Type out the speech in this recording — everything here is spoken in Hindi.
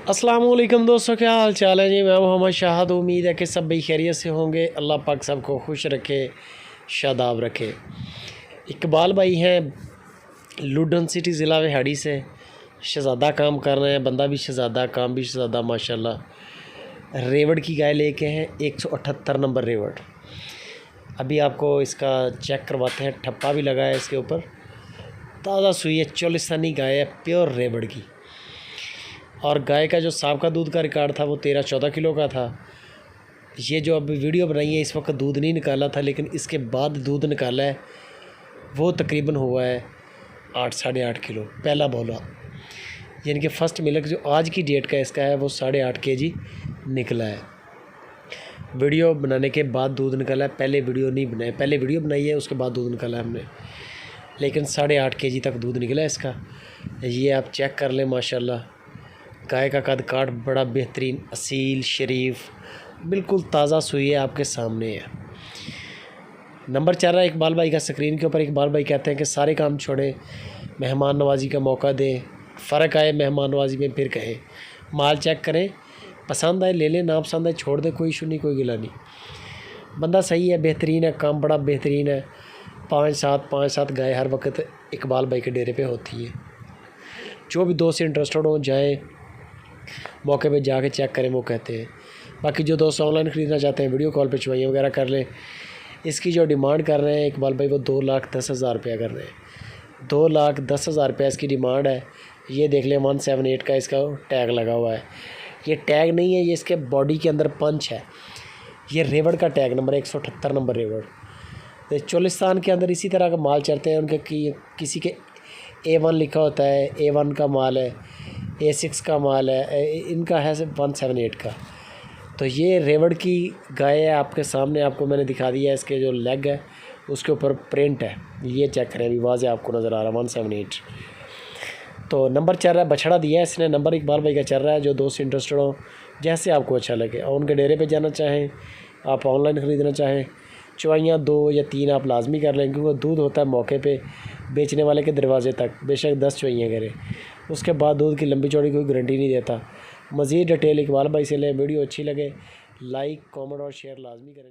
अस्सलाम वालेकुम दोस्तों, क्या हाल चाल है जी। मैं मोहम्मद शाहद। उम्मीद है कि सब भाई खैरियत से होंगे। अल्लाह पाक सबको खुश रखे, शादाब रखे। इकबाल भाई हैं लुडन सिटी ज़िला विहाड़ी से। शहज़ादा काम कर रहे हैं, बंदा भी शहज़ादा, काम भी शहज़ादा माशाल्लाह। रेवड़ की गाय लेके हैं 178 नंबर रेवड़। अभी आपको इसका चेक करवाते हैं। ठप्पा भी लगा है इसके ऊपर, ताज़ा सुई है, चोलिस्तानी गाय है, प्योर रेवड़ की। और गाय का जो साबका दूध का रिकॉर्ड था वो 13-14 किलो का था। ये जो अभी वीडियो बनाई है इस वक्त दूध नहीं निकाला था, लेकिन इसके बाद दूध निकाला है वो तकरीबन हुआ है 8-8.5 किलो पहला बोला। यानी कि फ़र्स्ट मिल्क जो आज की डेट का इसका है वो 8.5 kg निकला है। वीडियो बनाने के बाद दूध निकाला है, पहले वीडियो नहीं बनाई। पहले वीडियो बनाई है उसके बाद दूध निकाला है हमने, लेकिन 8.5 kg तक दूध निकला है इसका। ये आप चेक कर लें माशाल्लाह। गाय का कद काट बड़ा बेहतरीन, असील, शरीफ, बिल्कुल ताज़ा सुई है, आपके सामने है। नंबर चल रहा है इकबाल भाई का स्क्रीन के ऊपर। इकबाल भाई कहते हैं कि सारे काम छोड़ें, मेहमान नवाजी का मौका दें, फ़र्क आए मेहमान नवाजी में फिर कहें। माल चेक करें, पसंद आए ले लें, ना पसंद आए छोड़ दें, कोई इशू नहीं, कोई गिला नहीं। बंदा सही है, बेहतरीन है, काम बड़ा बेहतरीन है। 5-7 गाय हर वक्त इकबाल भाई के डेरे पे होती है। जो भी दोस्त इंटरेस्टेड हो जाएँ, मौके पे जाके चेक करें, वो कहते हैं। बाकी जो दोस्त ऑनलाइन ख़रीदना चाहते हैं वीडियो कॉल पे चुवाइयाँ वगैरह कर लें। इसकी जो डिमांड कर रहे हैं इकबाल भाई वो 2,10,000 रुपया कर रहे हैं। 2,10,000 रुपया इसकी डिमांड है। ये देख लें 178 का इसका टैग लगा हुआ है। ये टैग नहीं है, ये इसके बॉडी के अंदर पंच है। ये रेवड़ का टैग नंबर 178 नंबर रेवड़। तो चोलिस्तान के अंदर इसी तरह का माल चलते हैं उनके किसी के A1 लिखा होता है, A1 का माल है, A6 का माल है, इनका है 178 का। तो ये रेवड़ की गाय है आपके सामने, आपको मैंने दिखा दिया है। इसके जो लेग है उसके ऊपर प्रिंट है, ये चेक करें, अभी वाज़े आपको नज़र आ रहा है 178। तो नंबर चल रहा है, बछड़ा दिया है इसने, नंबर इकबाल भाई का चल रहा है। जो दोस्त इंटरेस्टेड हो, जैसे आपको अच्छा लगे, और उनके डेरे पे जाना चाहें, आप ऑनलाइन ख़रीदना चाहें, चुवाइयाँ 2 या 3 आप लाजमी कर लें, क्योंकि दूध होता है मौके पे बेचने वाले के दरवाजे तक। बेशक 10 चुवाइयाँ करें, उसके बाद दूध की लंबी चौड़ी कोई गारंटी नहीं देता। मज़ीद डिटेल इकबाल भाई से लें। वीडियो अच्छी लगे लाइक, कमेंट और शेयर लाजमी करें।